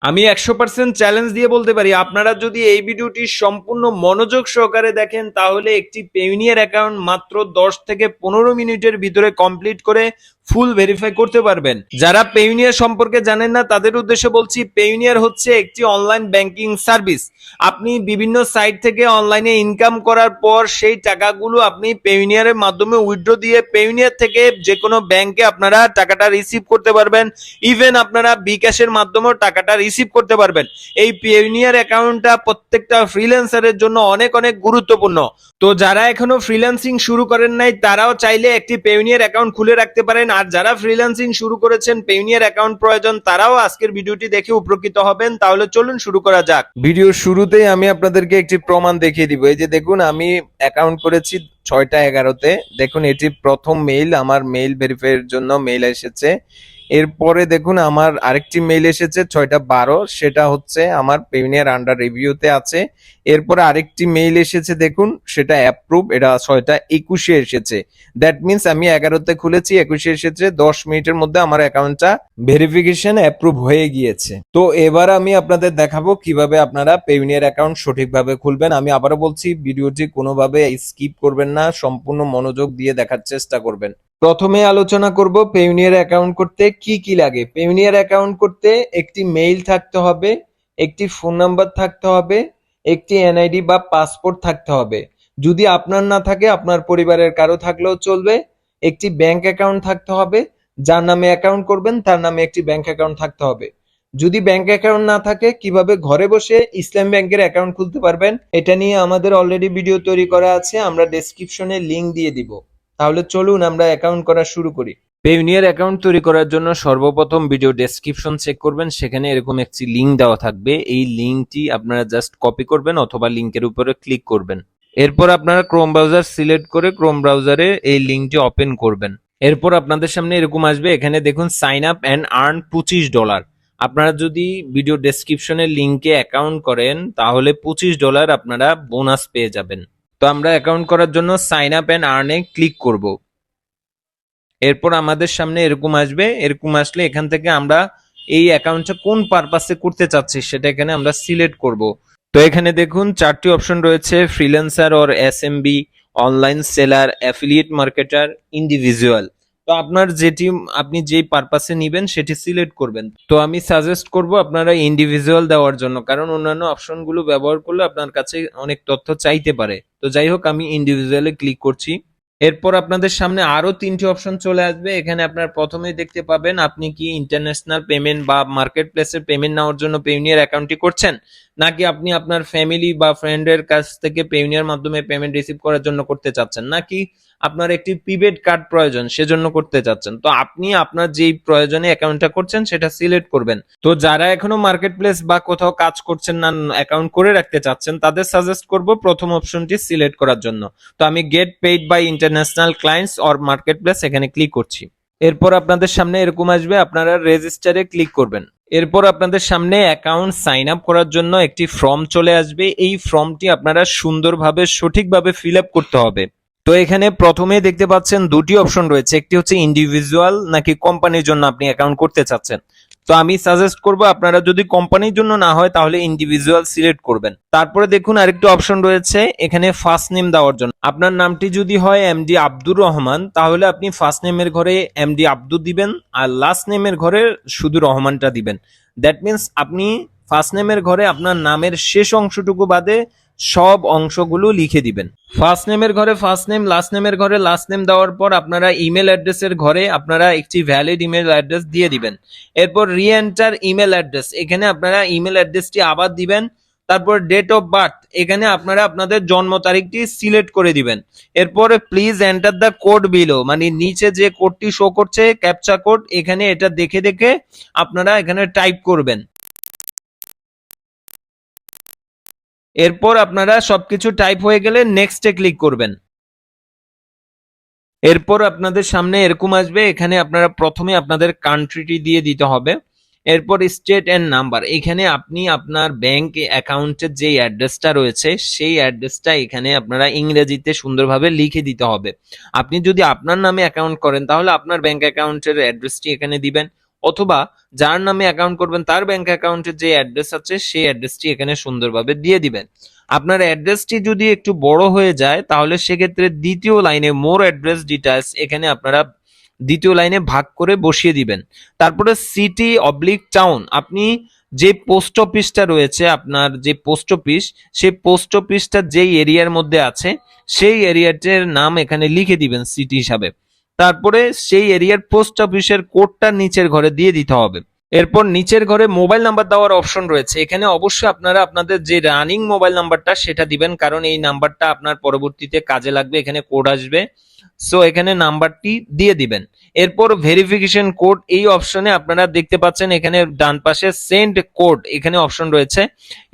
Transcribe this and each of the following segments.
আমি 100% চ্যালেঞ্জ দিয়ে বলতে পারি, আপনারা যদি এই ভিডিওটি সম্পূর্ণ মনোযোগ সহকারে দেখেন তাহলে একটি পেইনিয়ার অ্যাকাউন্ট মাত্র 10 থেকে 15 মিনিটের ভিতরে কমপ্লিট করে ফুল ভেরিফাই করতে পারবেন। যারা পেইনিয়ার সম্পর্কে জানেন না তাদের উদ্দেশ্যে বলছি, পেইনিয়ার হচ্ছে একটি অনলাইন ব্যাংকিং সার্ভিস। আপনি বিভিন্ন সাইট থেকে অনলাইনে ইনকাম করার পর সেই টাকাগুলো আপনি পেইনিয়ারের মাধ্যমে উইথড্র দিয়ে পেইনিয়ার থেকে যে কোনো ব্যাংকে আপনারা টাকাটা রিসিভ করতে পারবেন। ইভেন আপনারা বিকাশের মাধ্যমেও টাকাটা রিসিভ করতে পারবেন। এই পেইনিয়ার অ্যাকাউন্টটা প্রত্যেকটা ফ্রিল্যান্সারের জন্য অনেক অনেক গুরুত্বপূর্ণ। তো যারা এখনো ফ্রিল্যান্সিং শুরু করেন নাই তারাও চাইলে একটি পেইনিয়ার অ্যাকাউন্ট খুলে রাখতে পারেন, আর যারা ফ্রিল্যান্সিং শুরু করেছেন পেইনিয়ার অ্যাকাউন্ট প্রয়োজন তারাও আজকের ভিডিওটি দেখে উপকৃত হবেন। তাহলে চলুন শুরু করা যাক। ভিডিওর শুরুতেই আমি আপনাদেরকে একটি প্রমাণ দেখিয়ে দিব। এই যে দেখুন, আমি অ্যাকাউন্ট করেছি 6টা 11-তে। দেখুন এটি প্রথম মেইল, আমার মেইল ভেরিফাইয়ের জন্য মেইল এসেছে। এরপরে দেখুন আমার আরেকটি মেইল এসেছে 6টা 12, সেটা হচ্ছে আমার পেইনিয়ার আন্ডার রিভিউতে আছে। এরপরে আরেকটি মেইল এসেছে দেখুন, সেটা অ্যাপ্রুভ, এটা 6টা 21-এ এসেছে। দ্যাট মিনস আমি 11-তে খুলেছি, 21-এ এসেছে। 10 মিনিটের মধ্যে আমার অ্যাকাউন্টটা ভেরিফিকেশন অ্যাপ্রুভ হয়ে গিয়েছে। তো এবার আমি আপনাদের দেখাবো কিভাবে আপনারা পেইনিয়ার অ্যাকাউন্ট সঠিকভাবে খুলবেন। আমি আবারও বলছি, ভিডিওটি কোনোভাবে স্কিপ করবেন না, সম্পূর্ণ মনোযোগ দিয়ে দেখার চেষ্টা করবেন। প্রথমে আলোচনা করব পেইনিয়ার অ্যাকাউন্ট করতে কি কি লাগে। পেইনিয়ার অ্যাকাউন্ট করতে একটি মেইল থাকতে হবে, একটি ফোন নাম্বার থাকতে হবে, একটি এনআইডি বা পাসপোর্ট থাকতে হবে। যদি আপনার না থাকে আপনার পরিবারের কারো থাকলেও চলবে। একটি ব্যাংক অ্যাকাউন্ট থাকতে হবে, যার নামে অ্যাকাউন্ট করবেন তার নামে একটি ব্যাংক অ্যাকাউন্ট থাকতে হবে। যদি ব্যাংক অ্যাকাউন্ট না থাকে কিভাবে ঘরে বসে ইসলাম ব্যাংকের অ্যাকাউন্ট খুলতে পারবেন এটা নিয়ে আমাদের অলরেডি ভিডিও তৈরি করা আছে, আমরা ডেসক্রিপশনে লিংক দিয়ে দিব। তাহলে চলুন আমরা অ্যাকাউন্ট করা শুরু করি। পেইনিয়ার অ্যাকাউন্ট তৈরি করার জন্য সর্বপ্রথম ভিডিও ডেসক্রিপশন চেক করবেন, সেখানে এরকম একটি লিংক দেওয়া থাকবে। এই লিংকটি আপনারা জাস্ট কপি করবেন অথবা লিংকের উপরে ক্লিক করবেন। এরপর আপনারা ক্রোম ব্রাউজার সিলেক্ট করে ক্রোম ব্রাউজারে এই লিংকটি ওপেন করবেন। এরপর আপনাদের সামনে এরকম আসবে, এখানে দেখুন সাইন আপ অ্যান্ড আর্ন $25। আপনারা যদি ভিডিও ডেসক্রিপশনের লিংকে অ্যাকাউন্ট করেন তাহলে $25 আপনারা বোনাস পেয়ে যাবেন। তো আমরা অ্যাকাউন্ট করার জন্য সাইন আপ অ্যান্ড আর্নে ক্লিক করব। এরপর আমাদের সামনে এরকম আসবে, এরকম আসলে এখান থেকে আমরা এই অ্যাকাউন্টটা কোন পারপাসে করতে চাচ্ছি সেটা এখানে আমরা সিলেক্ট করব। তো এখানে দেখুন 4টি অপশন রয়েছে, freelancer or SMB, online seller, affiliate marketer, individual. তো আপনার আপনি যেই পারপাসে নেবেন সেটি সিলেক্ট করবেন। তো আমি সাজেস্ট করব আপনারা ইন্ডিভিজুয়াল দেওয়ার জন্য, কারণ অন্যান্য অপশনগুলো ব্যবহার করলে আপনার কাছে অনেক তথ্য চাইতে পারে। তো যাই হোক, আমি ইন্ডিভিজুয়ালে ক্লিক করছি। এরপর আপনাদের সামনে আরো 3টি অপশন চলে আসবে। এখানে আপনারা প্রথমেই দেখতে পাবেন আপনি কি ইন্টারন্যাশনাল পেমেন্ট বা মার্কেট প্লেসের পেমেন্ট নেওয়ার জন্য পেইনিয়ার অ্যাকাউন্টটি করছেন, নাকি আপনি আপনার ফ্যামিলি বা ফ্রেন্ডের কাছ থেকে পেইনিয়ার মাধ্যমে পেমেন্ট রিসিভ করার জন্য করতে চাচ্ছেন, নাকি আপনার একটি প্রিপেড কার্ড প্রয়োজন সেজন্য করতে চাচ্ছেন। তো আপনি আপনার যেই প্রয়োজনে অ্যাকাউন্টটা করছেন সেটা সিলেক্ট করবেন। তো যারা এখনো মার্কেট প্লেস বা কোথাও কাজ করছেন না, অ্যাকাউন্ট করে রাখতে চাচ্ছেন, তাদের সাজেস্ট করব প্রথম অপশনটি সিলেক্ট করার জন্য। তো আমি get paid by international clients or market place এখানে ক্লিক করছি। এরপর আপনাদের সামনে এরকম আসবে, আপনারা রেজিস্টারে ক্লিক করবেন। এরপর আপনাদের সামনে অ্যাকাউন্ট সাইন আপ করার জন্য একটি ফর্ম চলে আসবে। এই ফর্মটি আপনারা সুন্দরভাবে সঠিকভাবে ফিল আপ করতে হবে। তো এখানে প্রথমেই দেখতে পাচ্ছেন 2টি অপশন রয়েছে, একটি হচ্ছে ইন্ডিভিজুয়াল নাকি কোম্পানির জন্য আপনি অ্যাকাউন্ট করতে চাচ্ছেন। তো আমি সাজেস্ট করব আপনারা যদি কোম্পানির জন্য না হয় তাহলে ইন্ডিভিজুয়াল সিলেক্ট করবেন। তারপরে দেখুন আরেকটি অপশন রয়েছে এখানে ফার্স্ট নেম দেওয়ার জন্য। আপনার নামটি যদি হয় এমডি আব্দুর রহমান তাহলে আপনি ফার্স্ট নেমের ঘরে এমডি আব্দুর দিবেন, আর লাস্ট নেমের ঘরে শুধু রহমানটা দিবেন। দ্যাট মিনস আপনি ফার্স্ট নেমের ঘরে আপনার নামের শেষ অংশটুকু বাদে সব অংশগুলো লিখে দিবেন। ফার্স্ট নেমের ঘরে ফার্স্ট নেম, লাস্ট নেমের ঘরে লাস্ট নেম দেওয়ার পর আপনারা ইমেল অ্যাড্রেসের ঘরে আপনারা একটি ভ্যালিড ইমেল অ্যাড্রেস দিয়ে দিবেন। এরপর রিএন্টার ইমেল অ্যাড্রেস, এখানে আপনারা ইমেল অ্যাড্রেসটি আবার দিবেন। তারপর ডেট অফ বার্থ, এখানে আপনারা আপনাদের জন্ম তারিখটি সিলেক্ট করে দিবেন। এরপরে please enter the code below, মানে নিচে যে কোডটি শো করছে ক্যাপচা কোড, এখানে এটা দেখে দেখে আপনারা এখানে টাইপ করবেন। এরপর আপনারা সবকিছু টাইপ হয়ে গেলে নেক্সটে ক্লিক করবেন। এরপর আপনাদের সামনে এরকম আসবে, এখানে আপনারা প্রথমে আপনাদের কান্ট্রিটি দিয়ে দিতে হবে। এরপর স্টেট এন্ড নাম্বার, এখানে আপনি আপনার ব্যাংক অ্যাকাউন্টের যে অ্যাড্রেসটা রয়েছে সেই অ্যাড্রেসটা এখানে আপনারা ইংরেজিতে সুন্দরভাবে লিখে দিতে হবে। আপনি যদি আপনার নামে অ্যাকাউন্ট করেন তাহলে আপনার ব্যাংক অ্যাকাউন্টের অ্যাড্রেসটি এখানে দিবেন, অথবা যার নামে অ্যাকাউন্ট করবেন তার ব্যাংক অ্যাকাউন্টের যে অ্যাড্রেস আছে সেই অ্যাড্রেসটি এখানে সুন্দরভাবে দিয়ে দিবেন। আপনার অ্যাড্রেসটি যদি একটু বড় হয়ে যায় তাহলে সেক্ষেত্রে দ্বিতীয় লাইনে মোর অ্যাড্রেস ডিটেইলস এখানে আপনারা দ্বিতীয় লাইনে ভাগ করে বসিয়ে দিবেন। তারপরে সিটি অবলিক টাউন, আপনি যে পোস্ট অফিসটা রয়েছে, আপনার যে পোস্ট অফিস, সেই পোস্ট অফিসটা যেই এরিয়ার মধ্যে আছে সেই এরিয়াটার নাম এখানে লিখে দিবেন সিটি হিসাবে। তারপরে সেই এরিয়ার পোস্ট অফিসের কোডটা নিচের ঘরে দিয়ে দিতে হবে। এরপর নিচের ঘরে মোবাইল নাম্বার দেওয়ার অপশন রয়েছে, এখানে অবশ্যই আপনারা আপনাদের যে রানিং মোবাইল নাম্বারটা সেটা দিবেন, কারণ এই নাম্বারটা আপনার পরবর্তীতে কাজে লাগবে, এখানে কোড আসবে। সো এখানে নাম্বারটি দিয়ে দিবেন। এরপর ভেরিফিকেশন কোড, এই অপশনে আপনারা দেখতে পাচ্ছেন এখানে ডান পাশে সেন্ড কোড এখানে অপশন রয়েছে,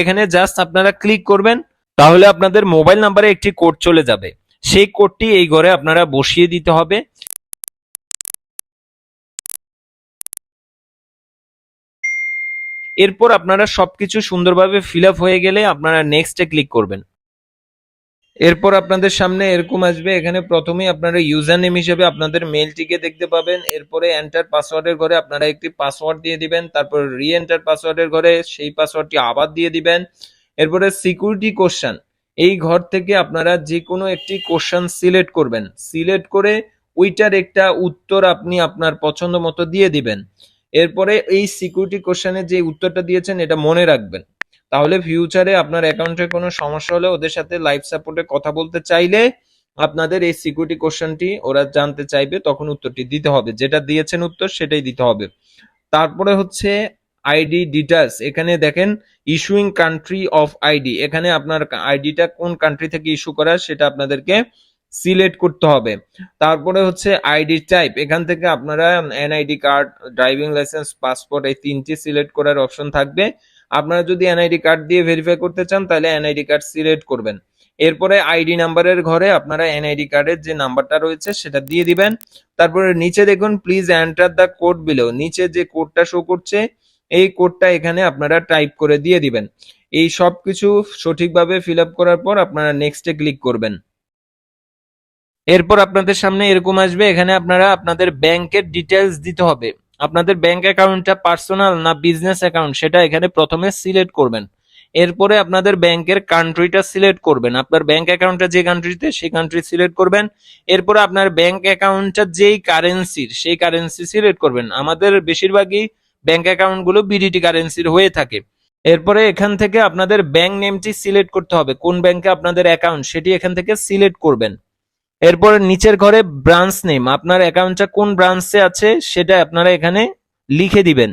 এখানে জাস্ট আপনারা ক্লিক করবেন, তাহলে আপনাদের মোবাইল নাম্বারে একটি কোড চলে যাবে। সেই কোডটি এই ঘরে আপনারা বসিয়ে দিতে হবে। এরপর আপনারা সবকিছু সুন্দরভাবে ফিল আপ হয়ে গেলে আপনারা নেক্সটে ক্লিক করবেন। এরপর আপনাদের সামনে এরকম আসবে, এখানে প্রথমেই আপনারা ইউজার নেম হিসেবে আপনাদের মেলটিকে দেখতে পাবেন। এরপরে এন্টার পাসওয়ার্ডের ঘরে আপনারা একটি পাসওয়ার্ড দিয়ে দিবেন, তারপর রি এন্টার পাসওয়ার্ডের ঘরে সেই পাসওয়ার্ডটি আবার দিয়ে দিবেন। এরপরে সিকিউরিটি কোশ্চেন, এই ঘর থেকে আপনারা যে কোনো একটি কোশ্চেন সিলেক্ট করবেন, সিলেক্ট করে ওইটার একটা উত্তর আপনি আপনার পছন্দ মতো দিয়ে দিবেন। এরপরে এই সিকিউরিটি কোশ্চেনের যে উত্তরটা দিয়েছেন এটা মনে রাখবেন, তাহলে ফিউচারে আপনার অ্যাকাউন্টে কোনো সমস্যা হলে ওদের সাথে লাইভ সাপোর্টে কথা বলতে চাইলে আপনাদের এই সিকিউরিটি কোশ্চেনটি ওরা জানতে চাইবে, তখন উত্তরটি দিতে হবে, যেটা দিয়েছেন উত্তর সেটাই দিতে হবে। তারপরে হচ্ছে আইডি ডিটেলস, এখানে দেখেন ইস্যুইং কান্ট্রি অফ আইডি, এখানে আপনার আইডিটা কোন কান্ট্রি থেকে ইস্যু করা সেটা আপনাদেরকে সিলেক্ট করতে হবে। তারপরে হচ্ছে আইডি টাইপ, এখান থেকে আপনারা NID card, driving licence, passport এই তিনটি সিলেক্ট করার অপশন থাকবে। আপনারা যদি এনআইডি কার্ড দিয়ে ভেরিফাই করতে চান তাহলে এনআইডি কার্ড সিলেক্ট করবেন। এরপরে আইডি নাম্বারের ঘরে আপনারা এনআইডি কার্ডের যে নাম্বারটা রয়েছে সেটা দিয়ে দিবেন। তারপরে নিচে দেখুন please enter the code below, নিচে যে কোডটা শো করছে এই কোডটা এখানে আপনারা টাইপ করে দিয়ে দিবেন। এই সব কিছু সঠিকভাবে ফিল আপ করার পর আপনারা নেক্সটে ক্লিক করবেন। এরপর আপনাদের সামনে এরকম আসবে, এখানে আপনারা আপনাদের ব্যাংকের ডিটেলস দিতে হবে। আপনাদের ব্যাংক অ্যাকাউন্টটা পার্সোনাল না বিজনেস অ্যাকাউন্ট সেটা এখানে প্রথমে সিলেক্ট করবেন। এরপরে আপনাদের ব্যাংকের কান্ট্রিটা সিলেক্ট করবেন, আপনার ব্যাংক অ্যাকাউন্টটা যে কান্ট্রিতে সেই কান্ট্রি সিলেক্ট করবেন। এরপরে আপনার ব্যাংক অ্যাকাউন্টটা যেই কারেন্সির সেই কারেন্সি সিলেক্ট করবেন। আমাদের বেশিরভাগই ব্যাংক অ্যাকাউন্ট গুলো বিডিটি কারেন্সির হয়ে থাকে। এরপরে এখান থেকে আপনাদের ব্যাংক নেমটি সিলেক্ট করতে হবে, কোন ব্যাংকে আপনাদের অ্যাকাউন্ট সেটি এখান থেকে সিলেক্ট করবেন। এরপর নিচের ঘরে ব্রাঞ্চ নেম, আপনার অ্যাকাউন্টটা কোন ব্রাঞ্চে আছে সেটা আপনারা এখানে লিখে দিবেন।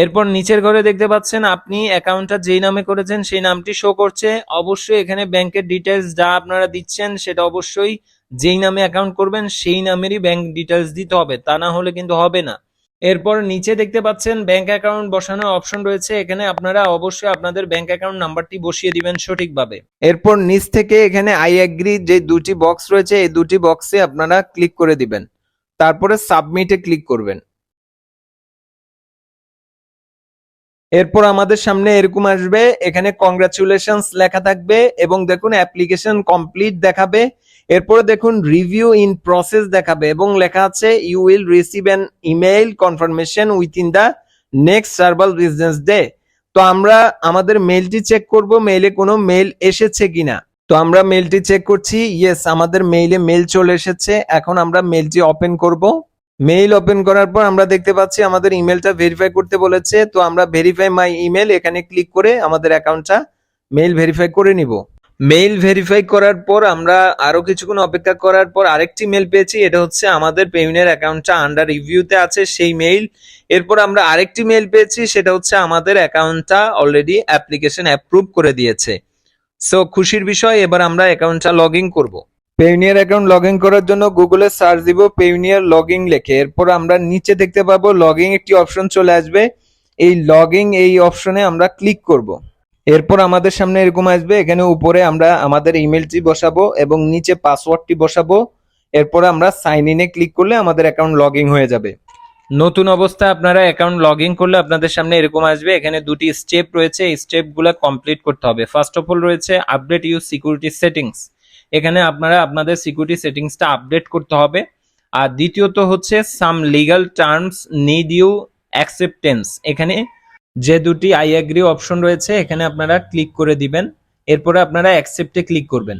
এরপর নিচের ঘরে দেখতে পাচ্ছেন আপনি অ্যাকাউন্টটা যেই নামে করেছেন সেই নামটি শো করছে। অবশ্যই এখানে ব্যাংকের ডিটেলস যা আপনারা দিচ্ছেন সেটা অবশ্যই যেই নামে অ্যাকাউন্ট করবেন সেই নামেরই ব্যাংক ডিটেলস দিতে হবে, তা না হলে কিন্তু হবে না। এরপর নিচে দেখতে পাচ্ছেন ব্যাংক অ্যাকাউন্ট বসানোর অপশন রয়েছে, এখানে আপনারা অবশ্যই আপনাদের ব্যাংক অ্যাকাউন্ট নাম্বারটি বসিয়ে দিবেন সঠিকভাবে। এরপর নিচ থেকে এখানে আই এগ্রি যে দুটি বক্স রয়েছে এই দুটি বক্সে আপনারা ক্লিক করে দিবেন, তারপরে সাবমিটে ক্লিক করবেন। এরপর আমাদের সামনে এরকম আসবে, এখানে কংগ্রাচুলেশনস লেখা থাকবে এবং দেখুন অ্যাপ্লিকেশন কমপ্লিট দেখাবে। এরপরে দেখুন রিভিউ ইন প্রসেস দেখাবে এবং লেখা আছে you will receive an email confirmation within the next several business day. তো আমরা আমাদের মেইলটি চেক করব, মেইলে কোনো মেইল এসেছে কিনা। তো আমরা মেইলটি চেক করছি, ইয়েস আমাদের মেইলে মেইল চলে এসেছে। এখন আমরা মেইলটি ওপেন করব। মেইল ওপেন করার পর আমরা দেখতে পাচ্ছি আমাদের ইমেলটা ভেরিফাই করতে বলেছে, তো আমরা ভেরিফাই মাই ইমেল এখানে ক্লিক করে আমাদের অ্যাকাউন্টটা মেইল ভেরিফাই করে নিব। মেইল ভেরিফাই করার পর আমরা আরো কিছুক্ষণ অপেক্ষা করার পর আরেকটি মেইল পেয়েছি, এটা হচ্ছে আমাদের পেইনের অ্যাকাউন্টটা আন্ডার রিভিউতে আছে সেই মেইল। এরপর আমরা আরেকটি মেইল পেয়েছি, সেটা হচ্ছে আমাদের অ্যাকাউন্টটা অলরেডি অ্যাপ্লিকেশন অ্যাপ্রুভ করে দিয়েছে। সো খুশির বিষয়, এবার আমরা অ্যাকাউন্টটা লগ ইন করবো। পেইনিয়ার অ্যাকাউন্ট লগ ইন করার জন্য গুগলে সার্চ দিব পেইনিয়ার লগ ইন লিখে, এরপর আমরা নিচে দেখতে পাবো লগ ইন একটি অপশন চলে আসবে, এই লগ ইন এই অপশনে আমরা ক্লিক করব। এরপর আমাদের সামনে এরকম আসবে, এখানে উপরে আমরা আমাদের ইমেলটি বসাবো এবং নিচে পাসওয়ার্ডটি বসাবো। এরপর আমরা সাইন ইনে ক্লিক করলে আমাদের অ্যাকাউন্ট লগ ইন হয়ে যাবে। নতুন অবস্থায় আপনারা অ্যাকাউন্ট লগ ইন করলে আপনাদের সামনে এরকম আসবে, এখানে দুটি স্টেপ রয়েছে, এই স্টেপগুলো কমপ্লিট করতে হবে। ফার্স্ট অফ অল রয়েছে আপডেট ইউর সিকিউরিটি সেটিংস, এখানে আপনারা আপনাদের সিকিউরিটি সেটিংসটা আপডেট করতে হবে। আর দ্বিতীয়ত হচ্ছে some legal terms need you acceptance, এখানে যে দুটি আই এগ্রি অপশন রয়েছে এখানে আপনারা ক্লিক করে দিবেন। এরপরে আপনারা অ্যাকসেপ্টে ক্লিক করবেন।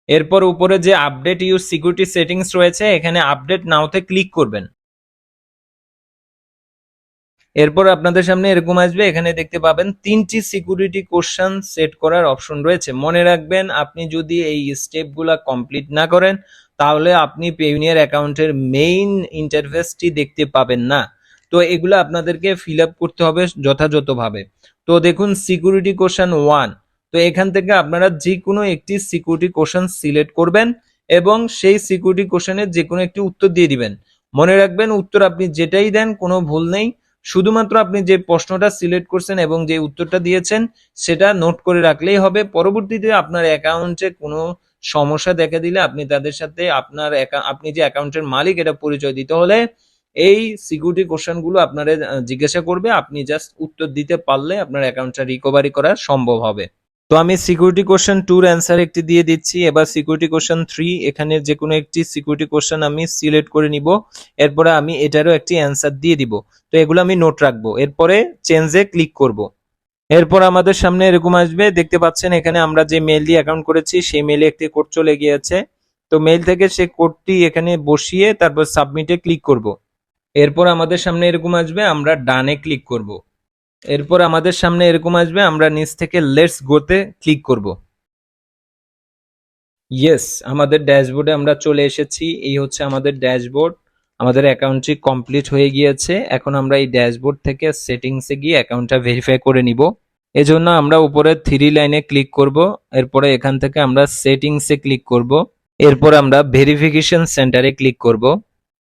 এরপর উপরে যে আপডেট ইউর সিকিউরিটি সেটিংস রয়েছে এখানে আপডেট নাওতে ক্লিক করবেন। এরপর আপনাদের সামনে এরকম আসবে, এখানে দেখতে পাবেন 3টি সিকিউরিটি কোশ্চেন সেট করার অপশন রয়েছে। মনে রাখবেন আপনি যদি এই স্টেপগুলো কমপ্লিট না করেন তাহলে আপনি পেইওনিয়ার অ্যাকাউন্টের মেইন ইন্টারফেসটি দেখতে পাবেন না। তো এগুলো আপনাদেরকে ফিল আপ করতে হবে যথাযথভাবে। তো দেখুন সিকিউরিটি কোশ্চেন 1, তো এখান থেকে আপনারা যে কোনো একটি সিকিউরিটি কোশ্চেন সিলেক্ট করবেন এবং সেই সিকিউরিটি কোশ্চেনের যে কোনো একটি উত্তর দিয়ে দিবেন। মনে রাখবেন উত্তর আপনি যেটাই দেন কোনো ভুল নেই, শুধুমাত্র আপনি যে প্রশ্নটা সিলেক্ট করছেন এবং যে উত্তরটা দিয়েছেন সেটা নোট করে রাখলেই হবে। পরবর্তীতে আপনার অ্যাকাউন্টে কোনো সমস্যা দেখা দিলে আপনি তাদের সাথে আপনি যে অ্যাকাউন্টের মালিক এটা পরিচয় দিতে হলে এই সিকিউরিটি কোশ্চেনগুলো আপনারা জিজ্ঞাসা করবে, আপনি জাস্ট উত্তর দিতে পারলে আপনার অ্যাকাউন্টটা রিকভারি করা সম্ভব হবে। তো আমি সিকিউরিটি কোশ্চেন 2 এর অ্যান্সার একটি দিয়ে দিচ্ছি। এবার সিকিউরিটি কোশ্চেন 3, এখানে যে কোনো একটি সিকিউরিটি কোশ্চেন আমি সিলেক্ট করে নিব। এরপরে আমি এটারও একটি অ্যান্সার দিয়ে দিব। তো এগুলো আমি নোট রাখবো। এরপরে চেঞ্জে ক্লিক করব। এরপর আমাদের সামনে এরকম আসবে, দেখতে পাচ্ছেন এখানে আমরা যে মেল দিয়ে অ্যাকাউন্ট করেছি সেই মেলে একটি কোড চলে গিয়েছে। তো মেল থেকে সেই কোডটি এখানে বসিয়ে তারপর সাবমিটে ক্লিক করব। এরপর আমাদের সামনে এরকম আসবে, আমরা ডানে ক্লিক করব। এরপর আমাদের সামনে এরকম আসবে, আমরা নিচ থেকে লেটস গোতে ক্লিক করব। ইয়েস, আমাদের ড্যাশবোর্ডে আমরা চলে এসেছি। এই হচ্ছে আমাদের ড্যাশবোর্ড। আমাদের অ্যাকাউন্টটি কমপ্লিট হয়ে গিয়েছে। এখন আমরা এই ড্যাশবোর্ড থেকে সেটিংসে গিয়ে অ্যাকাউন্টটা ভেরিফাই করে নিব। এজন্য আমরা উপরে 3 লাইনে ক্লিক করব। এরপরে এখান থেকে আমরা সেটিংসে ক্লিক করব। এরপর আমরা ভেরিফিকেশন সেন্টারে ক্লিক করব।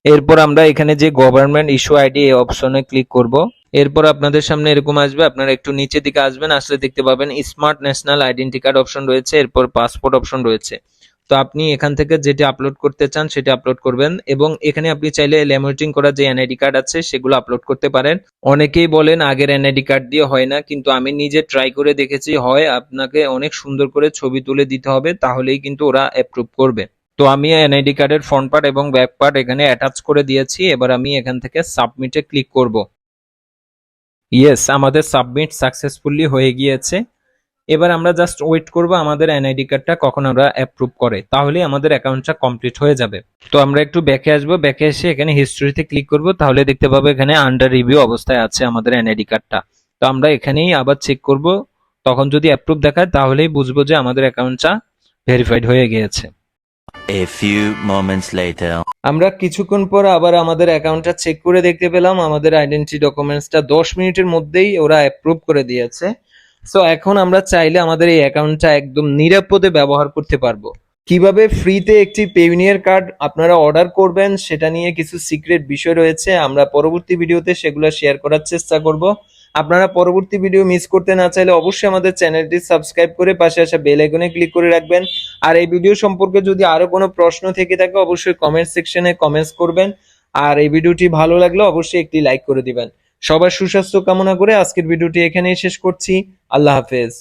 এরপর আমরা এখানে যে গভর্নমেন্ট ইস্যু আইডি এই অপশনে ক্লিক করব। এরপর আপনাদের সামনে এরকম আসবে, আপনারা একটু নিচের দিকে আসবেন, আসলে দেখতে পাবেন smart national identity card option রয়েছে, এরপর পাসপোর্ট অপশন রয়েছে। তো আপনি এখান থেকে যেটি আপলোড করতে চান সেটা আপলোড করবেন এবং এখানে আপনি চাইলে ল্যামিনেটিং করা যে এনআইডি কার্ড আছে সেগুলো আপলোড করতে পারেন। অনেকেই বলেন আগের এনআইডি কার্ড দিয়ে হয় না, কিন্তু আমি নিজে ট্রাই করে দেখেছি হয় আপনাকে অনেক সুন্দর করে ছবি তুলে দিতে হবে, তাহলেই কিন্তু ওরা অ্যাপ্রুভ করবে। তো আমি এনআইডি কার্ডের ফ্রন্ট পার্ট এবং ব্যাক পার্ট এখানে অ্যাটাচ করে দিয়েছি। এবার আমি এখান থেকে সাবমিটে ক্লিক করব। ইয়েস, আমাদের সাবমিট সাকসেসফুলি হয়ে গিয়েছে। এবার আমরা জাস্ট ওয়েট করব আমাদের এনআইডি কার্ডটা কখন আমরা অ্যাপ্রুভ করে, তাহলেই আমাদের অ্যাকাউন্টটা কমপ্লিট হয়ে যাবে। তো আমরা একটু ব্যাকে আসবো, ব্যাকে এসে এখানে হিস্ট্রিতে ক্লিক করব, তাহলে দেখতে পাবো এখানে আন্ডার রিভিউ অবস্থায় আছে আমাদের এনআইডি কার্ডটা। তো আমরা এখানেই আবার চেক করব, তখন যদি অ্যাপ্রুভ দেখায় তাহলেই বুঝবো যে আমাদের অ্যাকাউন্টটা ভেরিফাইড হয়ে গিয়েছে। A few moments later. আমরা কিছুক্ষণ পর আবার আমাদের অ্যাকাউন্টটা চেক করে দেখতে পেলাম আমাদের আইডেন্টি ডকুমেন্টসটা 10 মিনিটের মধ্যেই ওরা অ্যাপ্রুভ করে দিয়েছে। সো এখন আমরা চাইলে আমাদের এই অ্যাকাউন্টটা একদম নিরাপদে ব্যবহার করতে পারবো। কিভাবে ফ্রিতে একটি পেইওনিয়ার কার্ড আপনারা অর্ডার করবেন সেটা নিয়ে কিছু সিক্রেট বিষয় রয়েছে, আমরা পরবর্তী ভিডিওতে সেগুলো শেয়ার করার চেষ্টা করব। আপনারা পরবর্তী ভিডিও মিস করতে না চাইলে অবশ্যই আমাদের চ্যানেলটি সাবস্ক্রাইব করে পাশে আসা বেল আইকনে ক্লিক করে রাখবেন। আর এই ভিডিও সম্পর্কে যদি আরো কোনো প্রশ্ন থেকে থাকে অবশ্যই কমেন্ট সেকশনে কমেন্টস করবেন। আর এই ভিডিওটি ভালো লাগলে অবশ্যই একটি লাইক করে দিবেন। সবার সুস্বাস্থ্য কামনা করে আজকের ভিডিওটি এখানেই শেষ করছি। আল্লাহ হাফেজ।